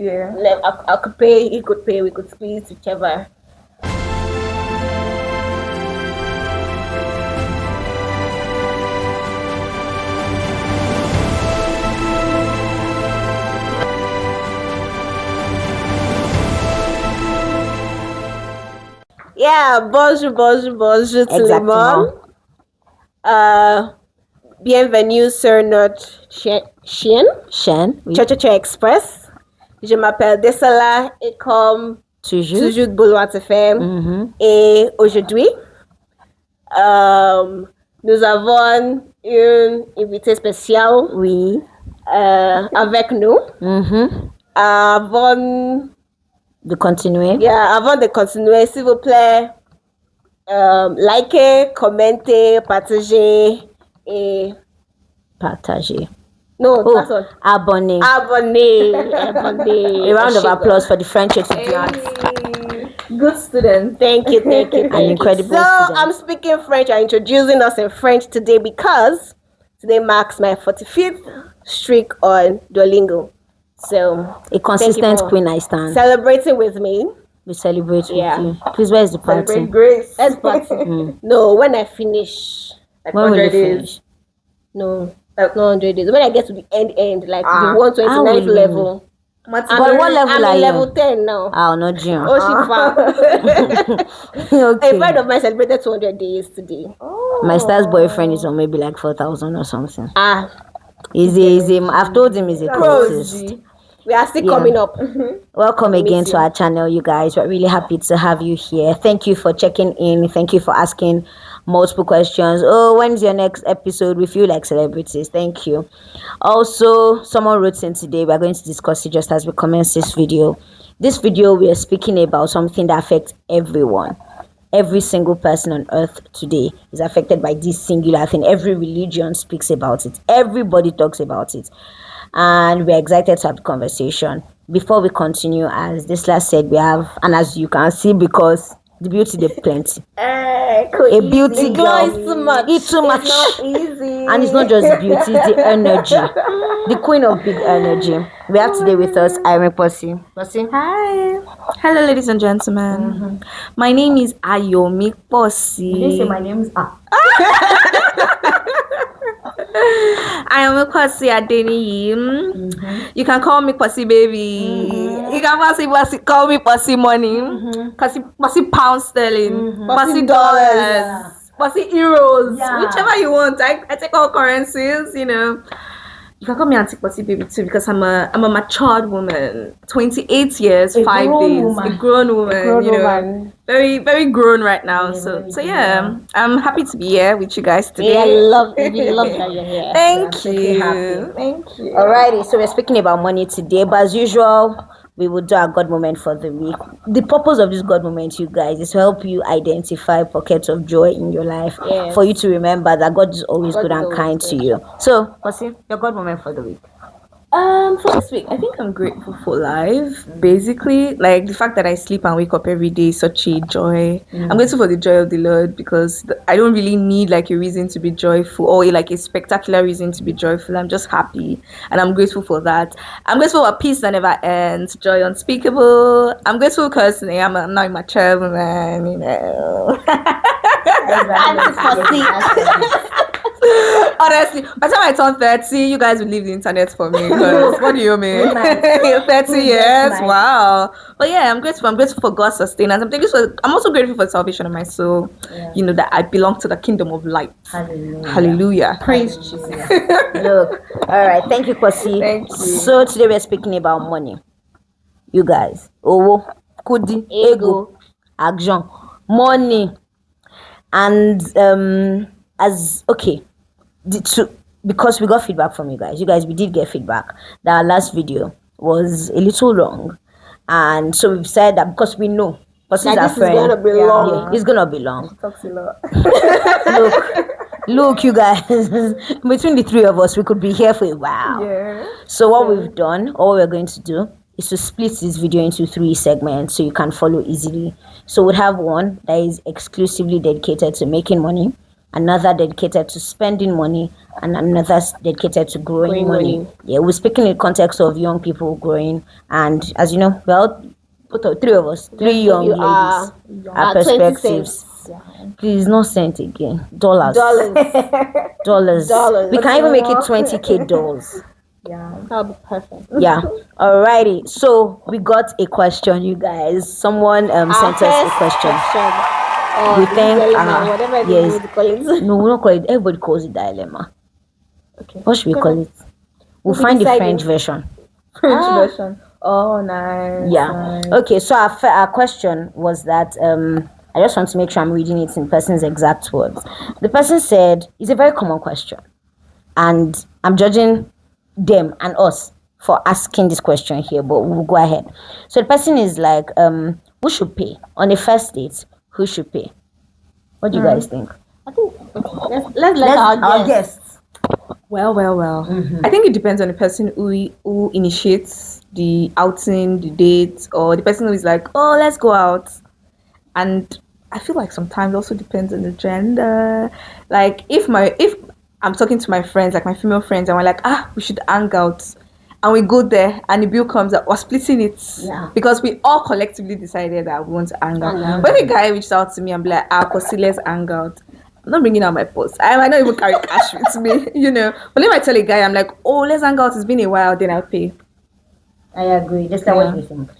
Yeah. I could pay, he could pay, we could split whichever. Yeah, bonjour tout le monde. Bienvenue sur notre chaîne oui. Cha Express. Je m'appelle Desala et comme toujours de Boulot FM. Et aujourd'hui, nous avons une invitée spéciale avec nous. Avant de continuer, s'il vous plaît, likez, commentez, partagez et abonner. A round of applause for the French etudiants. Good student. Thank you. An incredible So student. I'm speaking French. I'm introducing us in French today because today marks my 45th streak on Duolingo. So a consistent queen I stand. Celebrating with me. We celebrate with you. Please, where is the party? Celebrate grace. Let's party. No, when I finish. Like when 100 days. No, like 100 days. When I get to the end, like the 129th level. What level I'm in level 10 now. Oh, not June. Oh, she found. Okay. A friend of mine celebrated 200 days today. My star's boyfriend is on maybe like 4,000 or something. Easy. I've told him he's a cultist. We are still coming up. Welcome again to our channel, you guys. We're really happy to have you here. Thank you for checking in. Thank you for asking multiple questions. Oh, when's your next episode? We feel like celebrities. Thank you. Also, someone wrote in today. We're going to discuss it just as we commence this video. This video, we are speaking about something that affects everyone. Every single person on earth today is affected by this singular thing. Every religion speaks about it. Everybody talks about it. And we're excited to have the conversation. Before we continue, as this last said, we have, and as you can see, because the beauty, they plenty. A beauty girl. It's too much. It's too much. Not easy. And it's not just the beauty, it's the energy. The queen of big energy. We have today with us Ayomiposi. Hi. Hello, ladies and gentlemen. My name is Ayomiposi. You didn't say my name is Ayomiposi Adeniyi. You can call me Posi Baby. You can call me Posi Money. Posi Pound Sterling. Posi Dollars. Posi Euros. Whichever you want. I take all currencies, you know. You can call me Auntie Posi Baby too because I'm a matured woman. 28 years, 5 days. A grown woman, you know. Very, very grown right now. So yeah, I'm happy to be here with you guys today. Yeah, I love that you're here. Thank you. Alrighty, so we're speaking about money today, but as usual, we will do our God moment for the week. The purpose of this God moment, you guys, is to help you identify pockets of joy in your life. For you to remember that God is always good and kind to you. So, Posi, your God moment for the week. For this week, I think I'm grateful for life. Basically, like the fact that I sleep and wake up every day is such a joy. I'm grateful for the joy of the Lord because I don't really need like a reason to be joyful or like a spectacular reason to be joyful. I'm just happy and I'm grateful for that. I'm grateful for peace that never ends, joy unspeakable. I'm grateful because I'm now in my child, man, you know. Honestly, by the time I turn 30, you guys will leave the internet for me. Because what do you mean? 30 years, wow. But yeah, I'm grateful. I'm grateful for God's sustenance. I'm also grateful for the salvation of my soul. You know that I belong to the kingdom of light. Hallelujah. Praise Jesus. Look, all right. Thank you, Posi. Thank you. So today we're speaking about money. You guys, owo, kudi, ego, action, money, and because we got feedback from you guys. We did get feedback that our last video was a little long, and so we've said that because we know because he's our friend. It's gonna be long. Yeah, it's gonna be long. Talks a lot. Look, you guys, between the three of us, we could be here for a while. Yeah. So what we've done, or what we're going to do, is to split this video into 3 segments so you can follow easily. So we'll have one that is exclusively dedicated to making money. another dedicated to spending money, and another dedicated to growing money. Yeah, we're speaking in context of young people growing, and as you know, well, three of us, three young ladies, our perspectives. Please, not cent again. Dollars. We can even make it 20K dollars. Yeah, that'll be perfect. Yeah. Alrighty. So we got a question, you guys. Someone sent us a question. We think whatever they need to call it. No, we don't call it. Everybody calls it dilemma. Okay. What should we call it? We'll find the French version. French version. Oh, nice. Yeah. Nice. Okay. So our question was that I just want to make sure I'm reading it in person's exact words. The person said it's a very common question, and I'm judging them and us for asking this question here, but we'll go ahead. So the person is like, who should pay on a first date? Who should pay? What do you guys think? I think let's let our guests. Well. I think it depends on the person who initiates the outing, the date, or the person who is like, oh, let's go out. And I feel like sometimes it also depends on the gender. Like if I'm talking to my friends, like my female friends, and we're like, we should hang out, and we go there, and the bill comes up, we're splitting it because we all collectively decided that we want to hang out. When a guy reached out to me and be like, Kosi, let's hang out, I'm not bringing out my purse. I might not even carry cash with me, you know. But if I tell a guy, I'm like, oh, let's hang out, it's been a while, then I'll pay. I agree. Just what you think.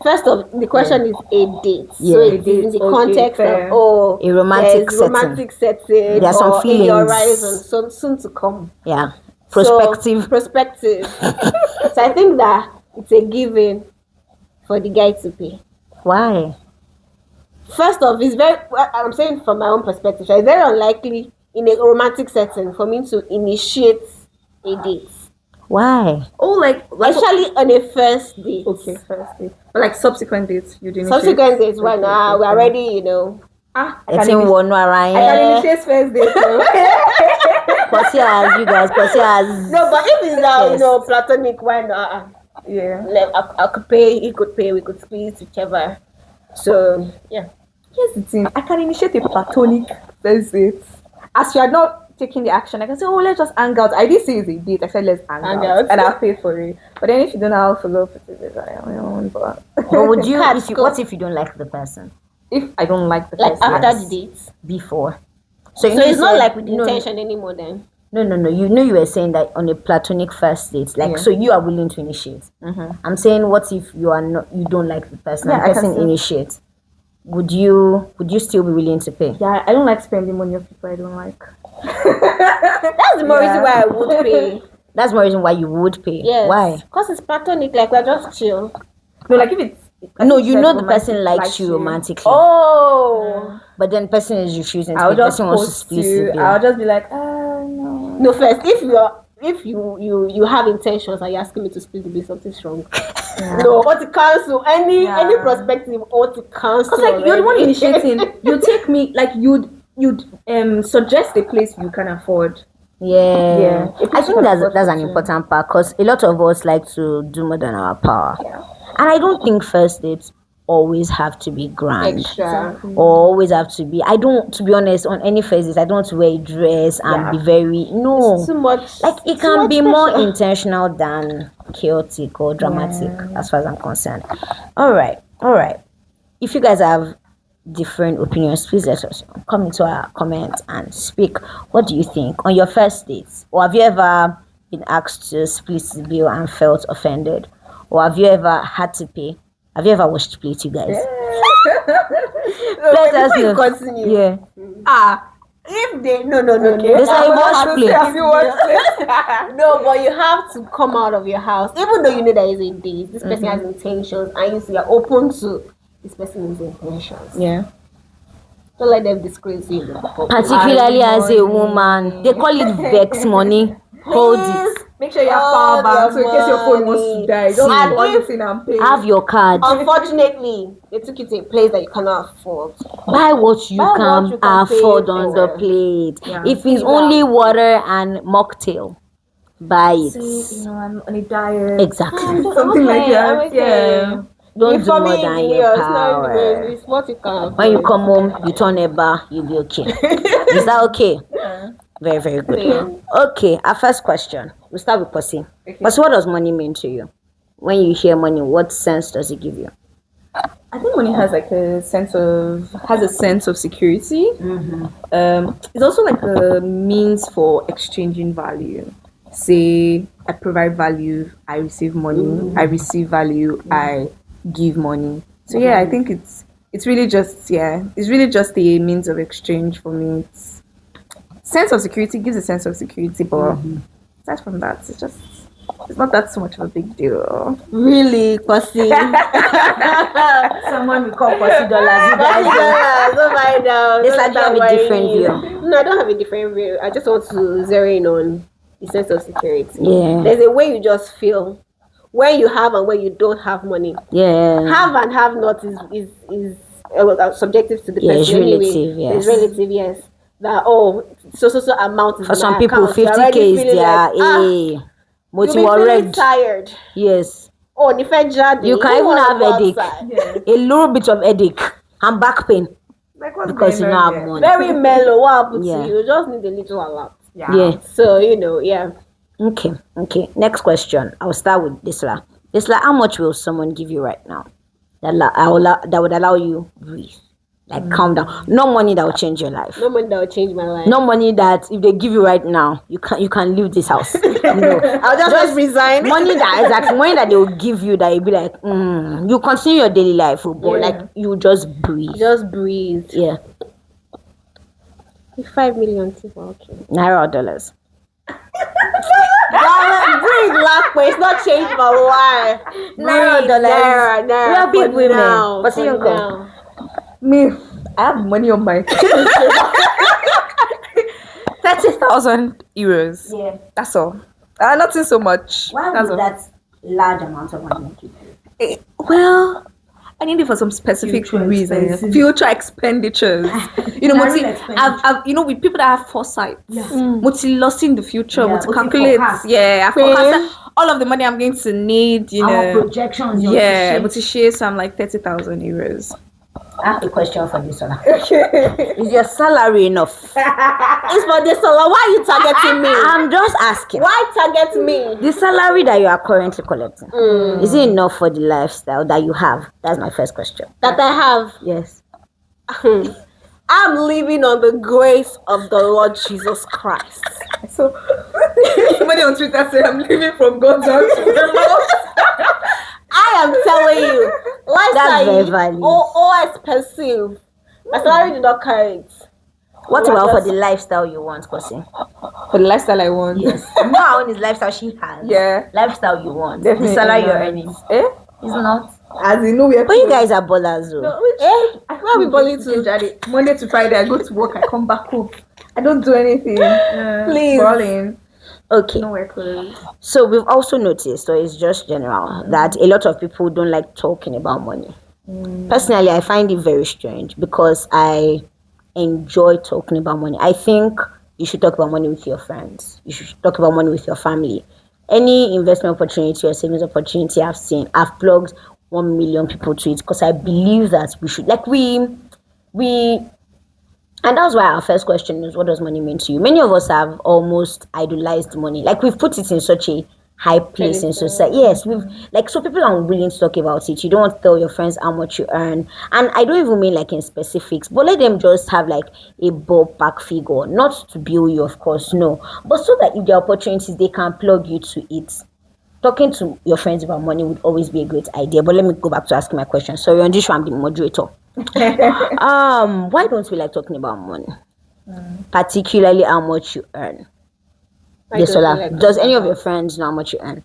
First of the question is a date. Yeah. So it is in the context of a romantic setting. There are some feelings. In the horizon, so soon to come. Yeah. Prospective. So I think that it's a given for the guy to pay. Why? First off, I'm saying from my own perspective, it's very unlikely in a romantic setting for me to initiate a date. Why? Oh, like especially on a first date. Okay, first date. But like subsequent dates, you didn't. Subsequent dates, why not? We're already, you know. I can initiate first date. Pussy as you guys, pussy as. No, but if it's now, you know, platonic, why not? Yeah. I could pay. He could pay. We could split whichever. So yeah. Here's the thing. I can initiate a platonic first date. As you are not taking the action, I can say, oh, let's just hang out. I did say it's a date. I said let's hang out, and I'll pay for it. But then if you don't know how to go for it, I am my own. But would you? What if you don't like the person? If I don't like the person, after the date, before. So it's not like with intention anymore. Then no. You were saying that on a platonic first date, like so you are willing to initiate. I'm saying, what if you are not? You don't like the person. The person initiates. Would you still be willing to pay? Yeah, I don't like spending money on people I don't like. That's the more reason why I would pay. That's more reason why you would pay. Yes. Why? Because it's platonic, like we're just chill. No, like if it's the person likes you romantically. Oh. But then the person is refusing to pay. The person wants to split the bill. I'll just be like, no. No, first, if you have intentions and you're asking me to split the bill, something's wrong. Yeah. No, or to cancel any perspective, or to cancel. Because like you're the one initiating. You take me like you'd suggest a place you can afford. Yeah. I think that's an important part, because a lot of us like to do more than our power. Yeah. And I don't think first dates always have to be grand. Extra. Or always have to be. I don't, to be honest, on any first date, I don't want to wear a dress and be very it's too much. Like it can be more intentional than chaotic or dramatic, as far as I'm concerned. All right. If you guys have different opinions, please let us come into our comments and speak. What do you think on your first dates? Or have you ever been asked to split the bill and felt offended? Or have you ever had to pay? Have you ever watched Plate, you guys? Let us know. Continue. Yeah. If they no. Okay. This I watch Plate. No, but you have to come out of your house, even though you know there is a date. This person has intentions, and you are open to this person's intentions. Yeah. Don't let them disgrace you. Particularly as a woman, they call it vex money. Hold it. Make sure you have power bank, so in case your phone wants to die, don't have your card. Unfortunately, they took you to a place that you cannot afford. Buy what you can afford on the plate. Yeah. If it's only water and mocktail, buy it. See, I'm on a diet. Exactly. Something like that. Yeah. Don't do For more me, than it's your it's not power. it's what you can When you afford. come home, you turn a bar, you'll be okay. Is that okay? Very, very good. Yeah. Okay, our first question. We'll start with Pussy. Okay. Pussy, what does money mean to you? When you hear money, what sense does it give you? I think money has like a sense of security. It's also like a means for exchanging value. Say I provide value, I receive money. I receive value, I give money. So yeah, I think it's really just a means of exchange for me. It's sense of security gives a sense of security, but aside from that, it's not that so much of a big deal. Really, Pussy. Someone will call Pussy dollars. You guys $40. Don't mind now. It's Don't like you let have that a different worry you. view. No, I don't have a different view. I just want to zero in on the sense of security. Yeah. There's a way you just feel when you have and when you don't have money. Yeah. Have and have not is subjective to the Yeah, it's person anyway. relative, yes. It's relative, yes. That so amount is For in some my people, account. You're 50K already is feeling their like, you'll be feeling motivated. tired. Yes. Oh, if I jadi, You can even have headache. Yeah. A little bit of headache and back pain Like what's because you going don't on have here? money. Very mellow. What happens Yeah. to you? You just need a little alert. Yeah. So yeah. Okay. Next question. I'll start with Disla. Disla, how much will someone give you right now that would allow you breathe? Like calm down. No money that will change your life. No money that will change my life. No money that if they give you right now, you can leave this house. No. I'll just resign. Money that they will give you that you'll be like, you continue your daily life, but like you just breathe. Just breathe. Yeah. 5 million people. Okay. Naira or dollars? Breathe, laugh, but it's not changed my life. Naira or dollars? Naira. We are big For women. now, What's for your income? now. Me, I have money on my 30,000 euros. Yeah. That's all. Nothing so much. That's all. that large amount of money give you? Well, I need it for some specific reasons. Future expenditures. You know, with people that have foresight. Multi lost in the future, multi calculate. I forecast all of the money I'm going to need. Our projections. Yeah, multi share. So I'm like 30,000 euros. I have a question for this one. Is your salary enough? It's for this solo. Why are you targeting me? I'm just asking. Why target me? The salary that you are currently collecting, is it enough for the lifestyle that you have? That's my first question. That I have. Yes. I'm living on the grace of the Lord Jesus Christ. So somebody on Twitter said I'm living from God's hand to the Lord. I am telling you, That's very lifestyle valid. all expensive. My salary did not carry it. What about for the lifestyle you want, Kosi? For the lifestyle I want. Yes. No, I want his lifestyle she has. Yeah. Lifestyle you want. Definitely The salary not. you're earning. It's not. As in nowhere. But you guys are ballers though. Where are we balling to? Monday to Friday, I go to work, I come back home. I don't do anything. Please. Balling. Okay. Nowhere close. So we've also noticed, or it's just general, that a lot of people don't like talking about money. Personally, I find it very strange because I enjoy talking about money. I think you should talk about money with your friends. You should talk about money with your family. Any investment opportunity or savings opportunity I've plugged 1 million people to it because I believe that we should, and that's why our first question is, what does money mean to you? Many of us have almost idolized money. Like we've put it in such a high place in society. Yes, so people are willing to talk about it. You don't want to tell your friends how much you earn. And I don't even mean like in specifics, but let them just have like a ballpark figure. Not to bill you, of course, no. But so that if there are opportunities, they can plug you to it. Talking to your friends about money would always be a great idea. But let me go back to asking my question. Sorry, on this show, I'm the moderator. Why don't we like talking about money? Particularly how much you earn. Yes, does any of your friends know how much you earn?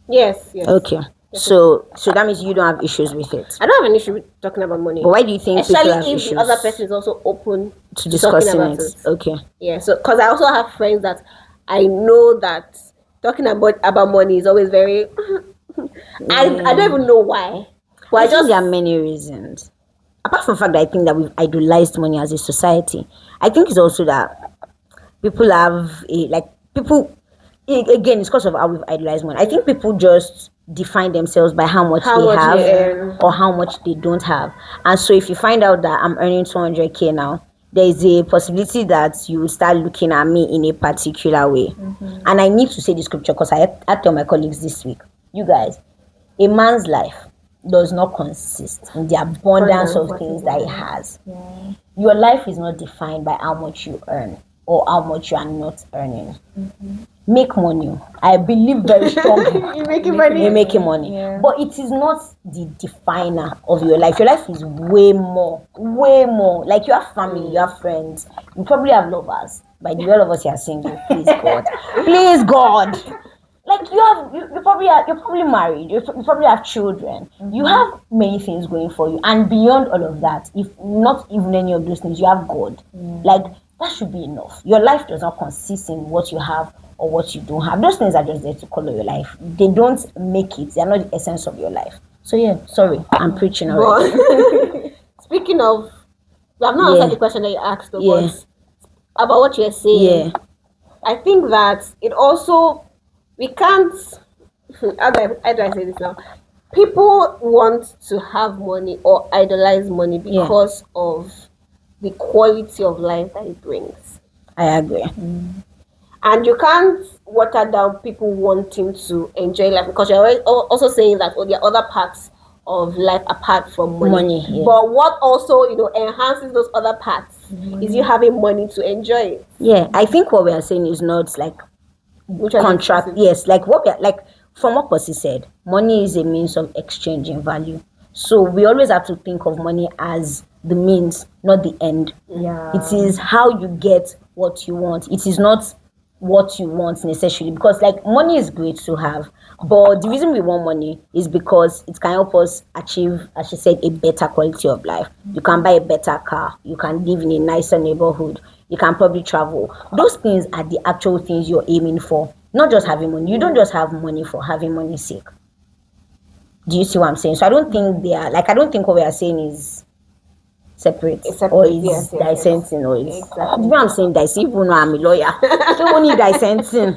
Yes. Okay. So that means you don't have issues with it. I don't have an issue with talking about money. But why do you think Especially people have if issues the other person is also open to discussing talking about it? Okay. Yeah, so because I also have friends that I know that talking about money is always very I don't even know why. But I think there are many reasons. Apart from the fact that I think that we've idolized money as a society, I think it's also that people have again, it's because of how we've idolized money. I think people just define themselves by how much How they much have they earn. or how much they don't have. And so if you find out that I'm earning 200k now, there is a possibility that you will start looking at me in a particular way. And I need to say the scripture because I tell my colleagues this week, you guys, a man's life does not consist in the abundance of things that he has. Your life is not defined by how much you earn or how much you are not earning. Make money. I believe very strongly. You're making money. You're making money. Yeah. But it is not the definer of your life. Your life is way more. Like you have family, you have friends, you probably have lovers. By the way, all of us here are single. Please God. Please God. Like you're probably married, you probably have children, you have many things going for you, and beyond all of that, if not even any of those things, you have God. Like that should be enough. Your life does not consist in what you have or what you don't have. Those things are just there to color your life. They don't make it. They are not the essence of your life. So yeah, sorry, I'm preaching already. Speaking of, we have not answered the question that you asked, though, but about what you're saying. I think that it also, we can't, how do I say this now? People want to have money or idolize money because of the quality of life that it brings. I agree. And you can't water down people wanting to enjoy life because you're also saying that there are other parts of life apart from money. But what also, enhances those other parts is you having money to enjoy it. Yeah, I think what we are saying is not like contract. Yes, like what we are, like from what Percy said, money is a means of exchanging value. So we always have to think of money as the means, not the end. Yeah. It is how you get what you want. It is not what you want necessarily, because like money is great to have, but the reason we want money is because it can help us achieve, as she said, a better quality of life. You can buy a better car, you can live in a nicer neighborhood, you can probably travel. Those things are the actual things you're aiming for, not just having money. You don't just have money for having money's sake. Do you see what I'm saying? So I don't think I don't think what we are saying is separate or is dissecting or is Exactly. you know what I'm saying, dissect, even though I'm a lawyer. Don't only dissecting.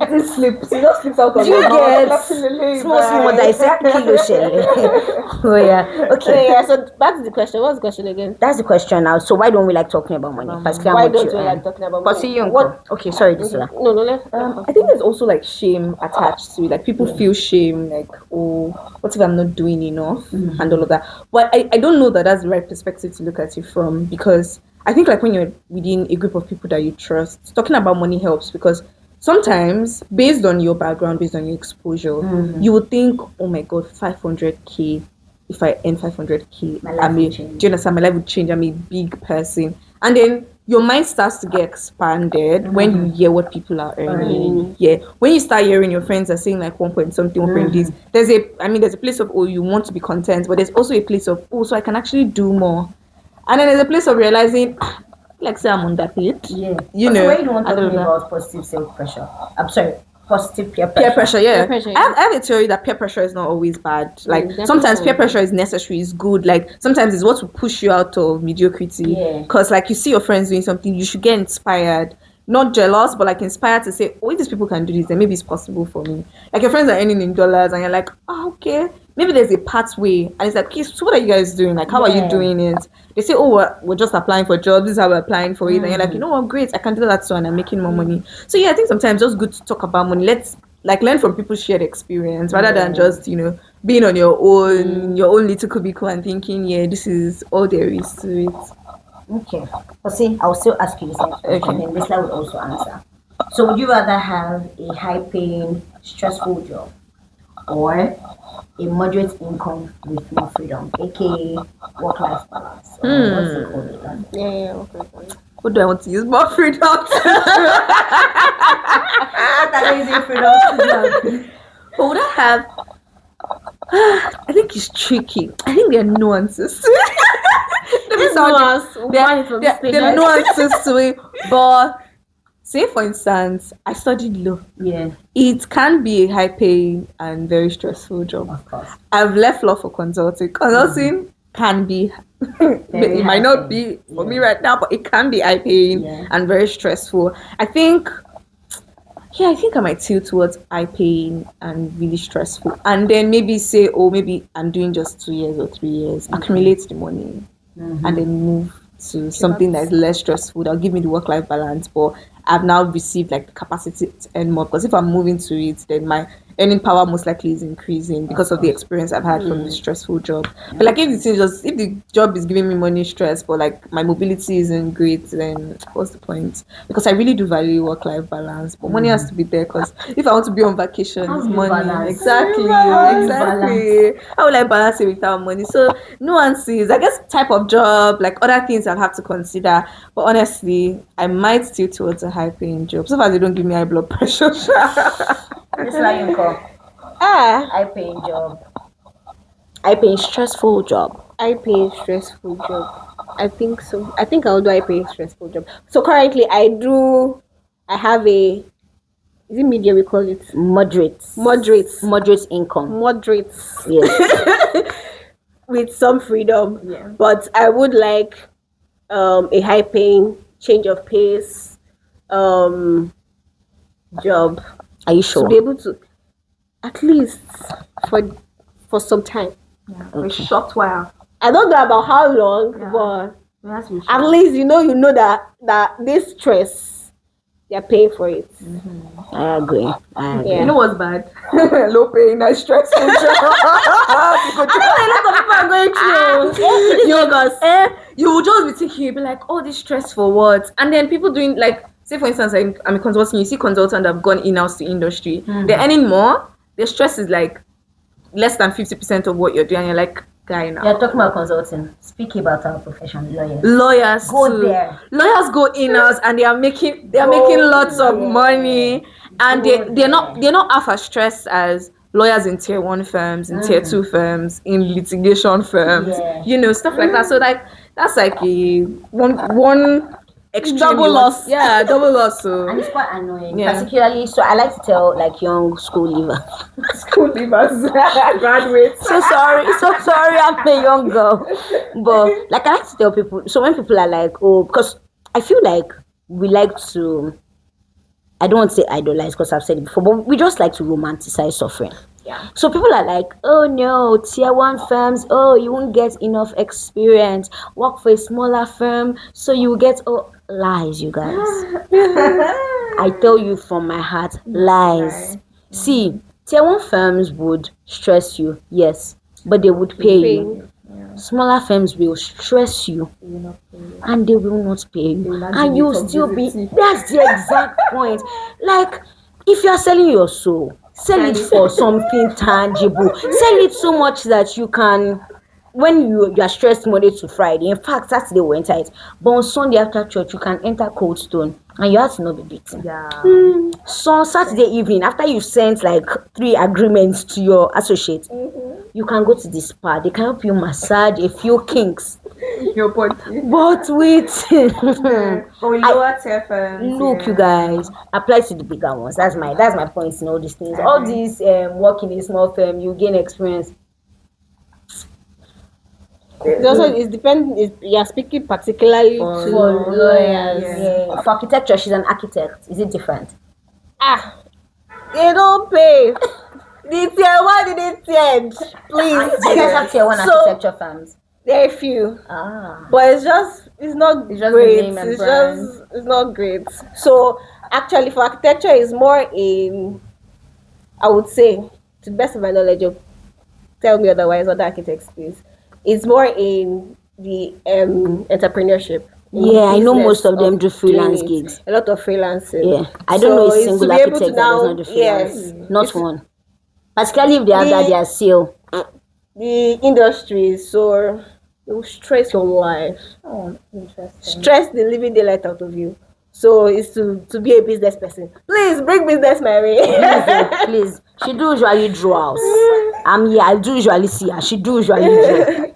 This slips out of You your get mouth. small dissect kilo shele. Oh yeah. Okay. So back to the question. What's the question again? That's the question now. So why don't we like talking about money? Why don't we like talking about money? What? Okay, sorry, this one. No. I think there's also like shame attached to it. Like people feel shame, like, oh, what if I'm not doing enough and all of that. But I don't know that that's the right perspective to look at it from, because I think like when you're within a group of people that you trust, talking about money helps, because sometimes based on your background, based on your exposure, you would think, oh my God, 500k. If I earn 500k, My life will change. do you understand? My life would change. I'm a big person, and then your mind starts to get expanded when you hear what people are earning. Yeah, when you start hearing your friends are saying like 1 point something, 1 point this. There's a place of, oh, you want to be content, but there's also a place of, oh, so I can actually do more, and then there's a place of realizing, like, say I'm underpaid. Yeah. You So know, why you don't I talk don't know. about positive self pressure? I'm sorry, positive peer pressure. Peer pressure, yeah. Peer pressure, yeah. I have a theory that peer pressure is not always bad. Like definitely. sometimes peer pressure is necessary, is good. Like sometimes it's what will push you out of mediocrity. Yeah. Because like you see your friends doing something, you should get inspired. Not jealous, but like inspired to say, oh, if these people can do this, then maybe it's possible for me. Like your friends are earning in dollars and you're like, oh, okay. Maybe there's a pathway. And it's like, okay, so what are you guys doing? Like, how are you doing it? They say, oh, we're just applying for jobs. This is how we're applying for it. And you're like, you know what, great. I can do that too, and I'm making more money. So yeah, I think sometimes it's just good to talk about money. Let's like learn from people's shared experience rather than just, being on your own little cubicle and thinking, yeah, this is all there is to it. Okay. But see, I'll still ask you the same question, and then this will also answer. So would you rather have a high paying, stressful job or a moderate income with more freedom, aka work life balance? What's it called? Yeah, okay. What do I want to use more freedom? What are you using freedom to do? But would I have? I think it's tricky. I think there are nuances. There are nuances to it. But say for instance, I studied law. Yeah, It can be a high paying and very stressful job. of course. I've left law for consulting. Consulting can be it might not be for me right now, but it can be high paying and very stressful. I think Yeah, I think I might tilt towards high paying and really stressful. And then maybe say, oh, maybe I'm doing just 2 years or 3 years, accumulate the money, and then move to something that is less stressful, that'll give me the work life balance. But I've now received like the capacity to earn more, because if I'm moving to it, then my earning power most likely is increasing because of the experience I've had from the stressful job. But like if the job is giving me money stress, but like my mobility isn't great, then what's the point? Because I really do value work life balance, but money has to be there, because if I want to be on vacation, How it's do you money. balance? Exactly. How will I balance it without money? So nuances, I guess, type of job, like other things I'll have to consider. But honestly, I might still towards a high paying job. So far they don't give me high blood pressure. It's like you call Ah, high paying job. High paying stressful job. I pay stressful job. I think so. I think I'll do I pay stressful job. So currently I have a, is it medium we call it? Moderate income. Moderate Yes. with some freedom. Yeah. But I would like a high paying, change of pace job. Are you To sure? be able to, at least for some time. For a short while. I don't know about how long, but at least you know that this stress, they're paying for it. I agree. Yeah. You know what's bad? Low paying, that's stressful job. I'm going through. You will just be thinking, you'll be like, oh, this stress for what? And then people doing, like, say for instance, I'm a consultant, you see consultants that have gone in-house to industry, they're earning more, their stress is like less than 50% of what you're doing, and you're like, guy, now. You're talking about consulting. Speaking about our profession, lawyers. Lawyers Go too. there. Lawyers go in-house and they are making lots of money, and they're not half as stressed as lawyers in tier 1 firms, in tier 2 firms, in litigation firms, stuff like that. So like that's like a one extreme Double loss. Yeah, double loss. So And it's quite annoying. Yeah. Particularly, so I like to tell like young school leavers. school leavers, graduates. so sorry, I'm a young girl. But like I like to tell people, so when people are like, oh, because I feel like we like to, I don't want to say idolize because I've said it before, but we just like to romanticize suffering. Yeah. So people are like, oh no, tier 1 firms, oh, you won't get enough experience. Work for a smaller firm, so you will get, oh, lies, you guys. I tell you from my heart, lies. See, tier 1 firms would stress you, yes, but they would pay you. Smaller firms will stress you and they will not pay you, and you'll still be, that's the exact point. Like, if you're selling your soul, sell it for something tangible. Sell it so much that you can, when you are stressed Monday to Friday, in fact Saturday will enter it, but on Sunday after church you can enter Cold Stone and you have to not be beaten. So Saturday evening, after you sent like 3 agreements to your associate, you can go to the spa. They can help you massage a few kinks. Your body. But with lower tier firms. look, you guys, apply to the bigger ones. That's my point in all these things. All these work in a small firm, you gain experience. It also is depending. You're speaking particularly For to lawyers. Yeah. For architecture, she's an architect. Is it different? They don't pay. The tier 1 didn't change. Please. You guys have tier 1 So, architecture firms. there are few, Ah. but it's not It's just great. the name and brand. It's not great. So actually, for architecture, is more in, I would say, to the best of my knowledge, tell me otherwise, other architects, please. It's more in the entrepreneurship. Yeah, I know most of them do doing freelance it. gigs. A lot of freelancing. Yeah, I don't know a it's single to be able architect to that does now- not do freelance. Yes. Not one. Particularly if they have that their seal. The industry, so it will stress your life, Oh, interesting. stress the living daylight out of you. So it's to be a business person. Please bring business my way. Please. She do usually draw house. I'm here. I do usually see her. She do usually draw.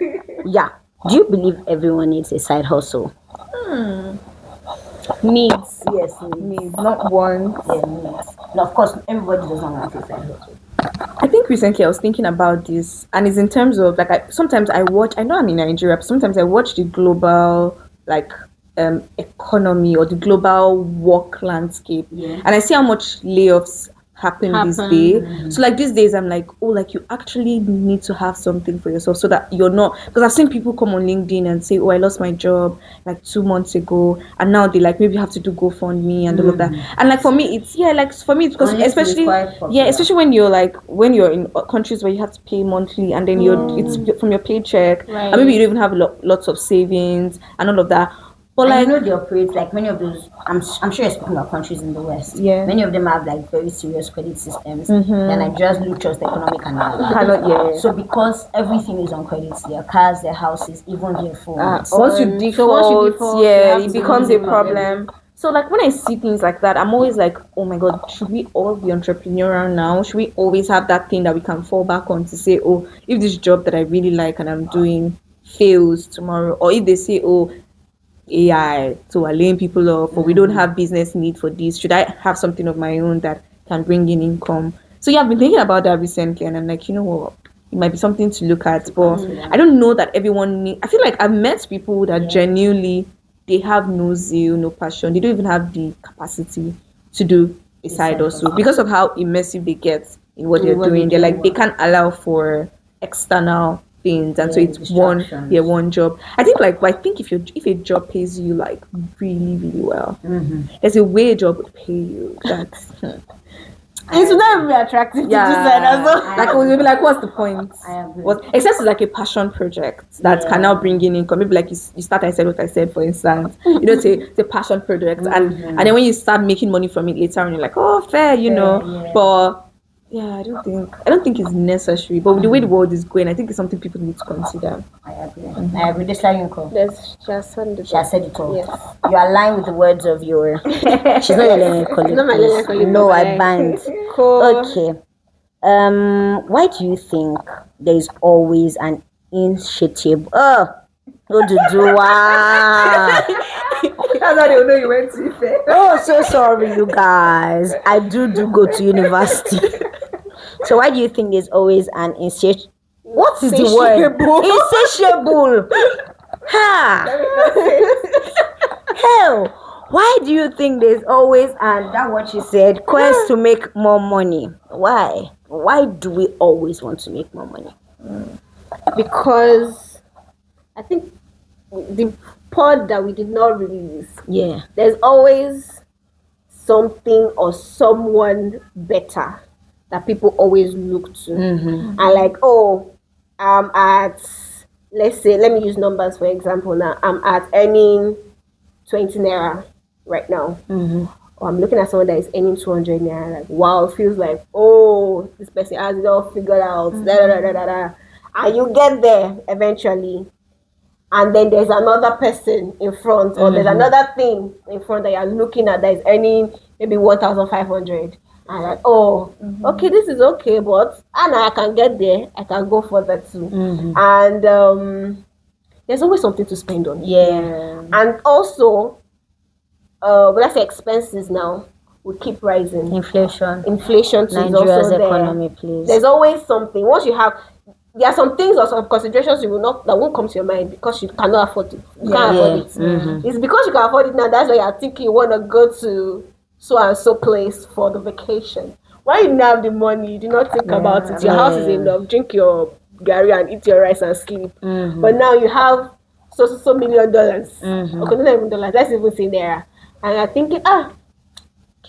Yeah. Do you believe everyone needs a side hustle? Needs. Yes, Needs, not one. Yeah, needs. No, of course, everybody doesn't want a side hustle. I think recently I was thinking about this, and it's in terms of like sometimes I watch. I know I'm in Nigeria, but sometimes I watch the global like economy or the global work landscape, and I see how much layoffs happen these days. So like these days I'm like, oh, like you actually need to have something for yourself so that you're not, because I've seen people come on LinkedIn and say, oh, I lost my job like 2 months ago, and now they like maybe have to do GoFundMe and all of that. And like for me it's because especially especially when you're in countries where you have to pay monthly, and then it's from your paycheck, and maybe you don't even have lots of savings and all of that. But like, they operate like many of those. I'm sure you're speaking about countries in the West. Yeah. Many of them have like very serious credit systems. They're like just the economic and all that. So because everything is on credit, their cars, their houses, even their phones. Once you default, it becomes a problem. So like when I see things like that, I'm always like, oh my God, should we all be entrepreneurial now? Should we always have that thing that we can fall back on to say, oh, if this job that I really like and I'm doing fails tomorrow, or if they say, oh, AI, so we're laying people off, or we don't have business need for this, should I have something of my own that can bring in income? So yeah, I've been thinking about that recently, and I'm like, you know what, it might be something to look at, but I don't know that everyone I feel like I've met people that genuinely, they have no zeal, no passion, they don't even have the capacity to do a side hustle because of how immersive they get in what they're doing. They're like, they can't allow for external things, and so it's one job. I think if a job pays you like really really well, there's a way a job would pay you that's it's not really attractive to do that as well. Like we'll be like, what's the point? Except it's like a passion project that can now bring in income. Maybe like you start, I said what I said, for instance, it's a passion project, and then when you start making money from it later on, you're like, oh, fair, but yeah, I don't think it's necessary. But with the way the world is going, I think it's something people need to consider. I agree. This line she has said it all. Yes. You align with the words of your. She's not your learning colleague. Not my learning colleague. No, I banned. Cool. Okay. Why do you think there is always an initiative? That's how they know you went to Ife. Oh, so sorry, you guys. I do go to university. So why do you think there's always an insatiable? What is the word? Insatiable. Hell, why do you think there's always that's what she said, quest to make more money? Why? Why do we always want to make more money? Because I think the part that we did not release. Yeah. There's always something or someone better that people always look to. And like, oh, I'm at, let's say, let me use numbers for example now. I'm at earning 20 naira right now. Or I'm looking at someone that is earning 200 naira. Like, wow, it feels like, oh, this person has it all figured out. And you get there eventually. And then there's another person in front, or there's another thing in front that you're looking at that is earning maybe 1,500. And like, oh, okay, this is okay, but I can get there. I can go for that too. And there's always something to spend on. Yeah. And also, let's say expenses now will keep rising. Inflation too Nigeria's is also economy, there. please. There's always something. Once you have, there are some things or some considerations that won't come to your mind because you cannot afford it. You can't afford it. It's because you can afford it now. That's why you're thinking you want to go to so and so place for the vacation. Why you now have the money? You do not think about it. Your house is enough. Drink your gari and eat your rice and sleep. But now you have so $1 million. Okay, not even dollars. Let's even say naira. And I'm thinking,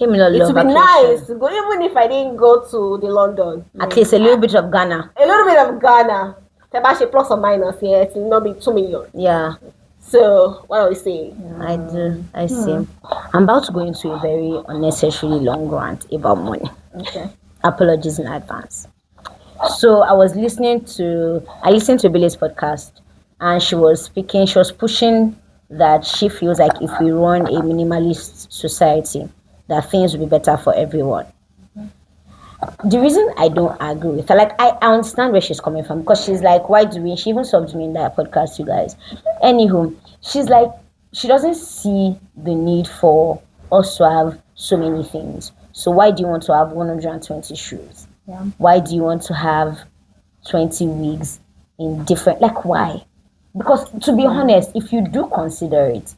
it would be nice to go, even if I didn't go to the London. At least a little bit of Ghana. A little bit of Ghana. Tebashi plus or minus, it will not be 2 million. Yeah. So, what are we saying? I do. I see. I'm about to go into a very unnecessarily long rant about money. Okay. Apologies in advance. So, I listened to Billy's podcast, and she was pushing that she feels like if we run a minimalist society, that things will be better for everyone. The reason I don't agree with her, like I understand where she's coming from, because she's like, she even subbed me in that podcast, you guys. Anywho, she's like, she doesn't see the need for us to have so many things. So why do you want to have 120 shoes? Yeah. Why do you want to have 20 wigs in different, like why? Because to be honest, if you do consider it,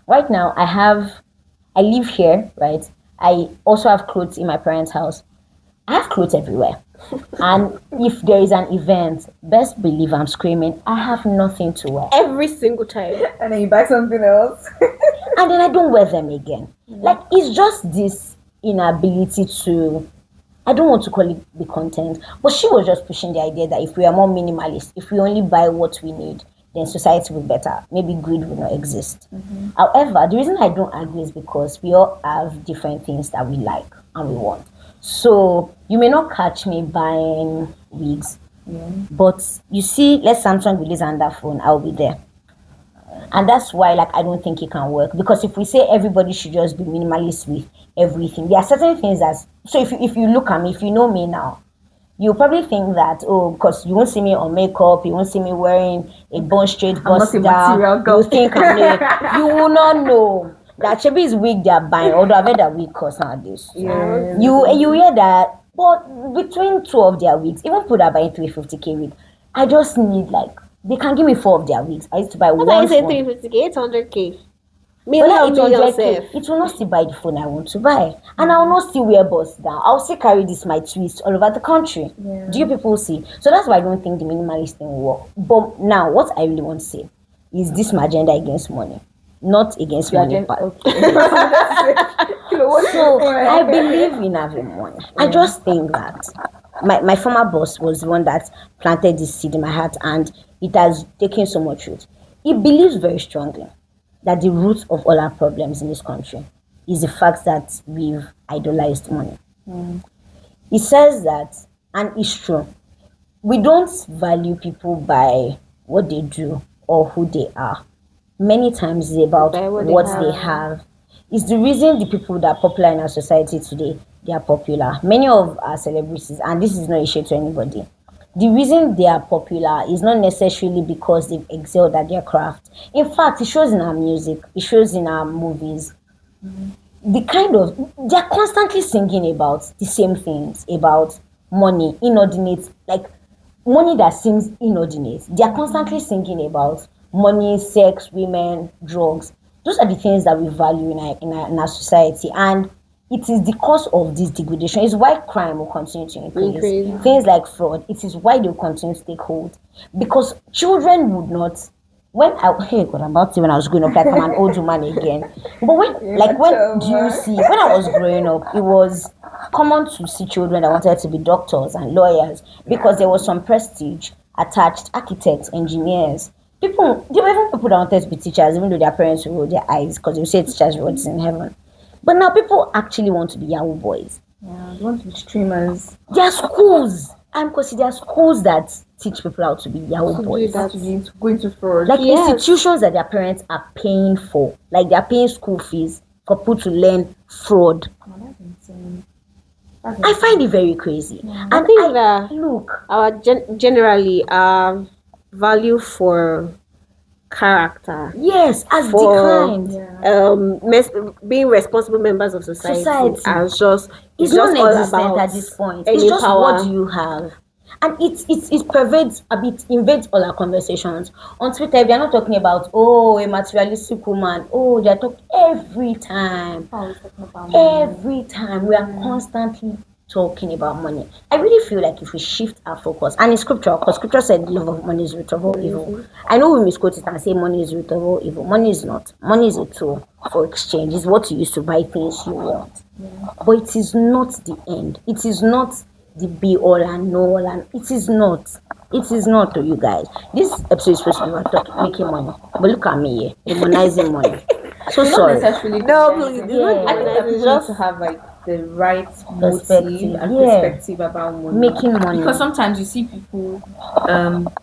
right now I live here, right? I also have clothes in my parents' house. I have clothes everywhere. And if there is an event, best believe I'm screaming, I have nothing to wear. Every single time. And then you buy something else. And then I don't wear them again. Like, it's just this inability to, I don't want to call it be content, but she was just pushing the idea that if we are more minimalist, if we only buy what we need, then society will be better. Maybe greed will not exist. However, the reason I don't agree is because we all have different things that we like and we want. So you may not catch me buying wigs, but you see, let Samsung release another phone, I'll be there. And that's why, like, I don't think it can work, because if we say everybody should just be minimalist with everything, there are certain things that, so if you look at me, if you know me now, you probably think that, oh, because you won't see me on makeup, you won't see me wearing a bone straight bust down, you think you will not know that Chebi is wig they're buying, although I've heard that wig costs nowadays. Yeah. You hear that, but between two of their wigs, even people that are buying 350k wig, I just need, like, they can give me 4 of their wigs. I used to buy one. I say 350k, 800k. It will not still buy the phone I want to buy, and I will not still wear bust down. I'll still carry this my twist all over the country. Do you people see? So that's why I don't think the minimalist thing will work. But now, what I really want to say is this: my agenda against money, not against money. So I believe in having money. I just think that my former boss was the one that planted this seed in my heart, and it has taken so much root. He believes very strongly that the root of all our problems in this country is the fact that we've idolized money. He says that, and it's true, we don't value people by what they do or who they are. Many times it's about what they have. It's the reason the people that are popular in our society today, they are popular. Many of our celebrities, and this is not a shade to anybody, the reason they are popular is not necessarily because they've excelled at their craft. In fact, it shows in our music, it shows in our movies. They're constantly singing about the same things, about money, inordinate, like money that seems inordinate. They're constantly singing about money, sex, women, drugs. Those are the things that we value in our society, and it is the cause of this degradation. It's why crime will continue to increase. Things like fraud, it is why they will continue to take hold. Because children would not. I'm about to say when I was growing up, like I'm an old woman again. But when I was growing up, it was common to see children that wanted to be doctors and lawyers because there was some prestige attached, architects, engineers. There were even people that wanted to be teachers, even though their parents would roll their eyes because they would say teachers' roads in heaven. But now people actually want to be Yahoo boys. Yeah, they want to be streamers. There are schools. There are schools that teach people how to be Yahoo boys. Going to fraud. Like institutions that their parents are paying for. Like they are paying school fees for people to learn fraud. That's insane. I find it very crazy. Yeah. And I think that our generally our value for character has declined. Being responsible members of society as just it's just non-existent at this point. It's just power. What do you have? And it pervades a bit, invades all our conversations. On Twitter, we are not talking about a materialistic woman. They are talking every time. Every time we are constantly talking about money. I really feel like if we shift our focus, and in scripture, because scripture said the love of money is root of all evil. I know we misquote it and say money is root of all evil. Money is not. Money is a tool for exchange. It's what you use to buy things you want. But it is not the end. It is not the be all and know all, and it is not. It is not to you guys. This episode is supposed to be about making money. But look at me here, demonizing money. So sorry. No, please. I think that people need to have like the right motive and perspective about money. Making money. Because sometimes you see people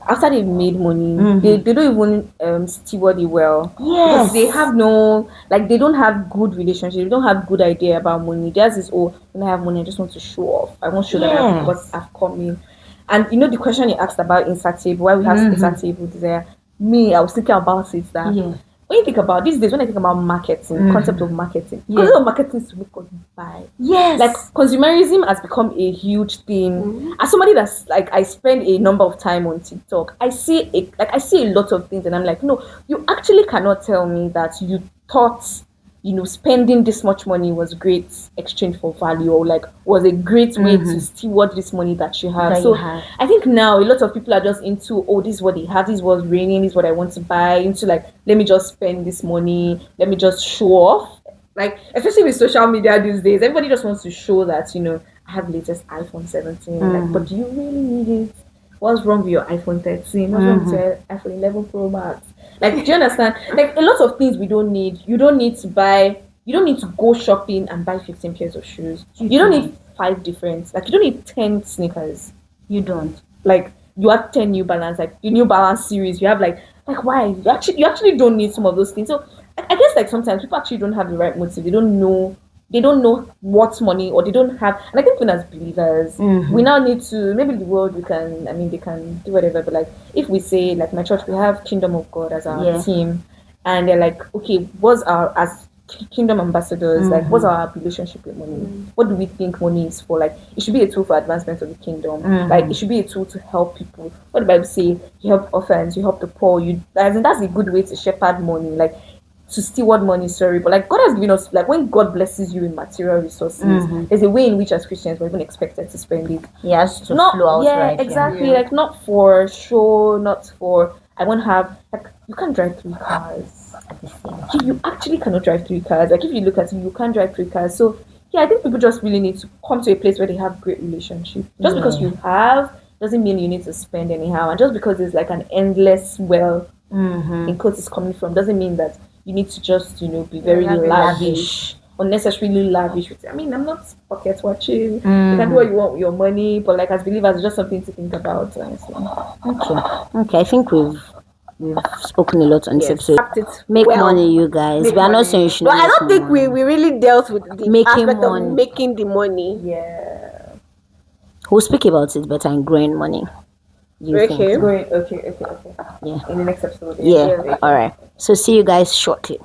after they've made money, they don't even steward it well. Yes. Because they have they don't have good relationship, they don't have good idea about money. There's this when I have money, I just want to show off. I want to show that I've come in. And the question you asked about insert table, why we have insert table there. I was thinking about it that when you think about these days, when I think about marketing, concept of marketing, concept of marketing is to make us buy. Yes. Like consumerism has become a huge thing. As somebody that's like, I spend a number of time on TikTok, I see a lot of things, and I'm like, no, you actually cannot tell me that you thought, spending this much money was great exchange for value, or like was a great way to steward this money that you have. I think now a lot of people are just into, oh, this is what they have, this is what's raining, this is what I want to buy, into like, let me just spend this money, let me just show off. Like, especially with social media these days, everybody just wants to show that, I have the latest iPhone 17. Like, but do you really need it? What's wrong with your iPhone 13? What's wrong with your iPhone 11 Pro Max? Like, do you understand? Like, a lot of things we don't need. You don't need to go shopping and buy 15 pairs of shoes. You don't need 5 different. Like, you don't need 10 sneakers. You don't. Like, you have 10 New Balance. Like, the New Balance series. You have like why? You actually don't need some of those things. So, I guess like sometimes people actually don't have the right motive. They don't know what money, or they don't have. And I think even as believers, we now need to, maybe the world, they can do whatever, but like if we say, like my church, we have Kingdom of God as our team, and they're like, okay, what's our, as kingdom ambassadors, like what's our relationship with money? What do we think money is for? Like, it should be a tool for advancement of the kingdom. Like, it should be a tool to help people. What the Bible say? You help orphans, you help the poor. That's a good way to shepherd money. Like, to steward money, but like God has given us, like when God blesses you in material resources, there's a way in which as Christians we're even expected to spend it. He has to flow out, right? Exactly. Like, not for show, not for, I won't have, like, you can't drive 3 cars. You actually cannot drive 3 cars. Like, if you look at it, you can't drive 3 cars. So I think people just really need to come to a place where they have great relationship. Just because you have doesn't mean you need to spend anyhow. And just because there's like an endless well in quotes is coming from, doesn't mean that you need to just, be very lavish, unnecessarily lavish. I'm not pocket watching. You can do what you want with your money, but like as believers, it's just something to think about. Okay. I think we've spoken a lot on this episode. Make money, you guys. We are not saying you should. But I don't think we really dealt with the aspect of making the money. Yeah. We'll speak about it better in growing money. Okay. Yeah. In the next episode. Yeah. All right. So see you guys shortly.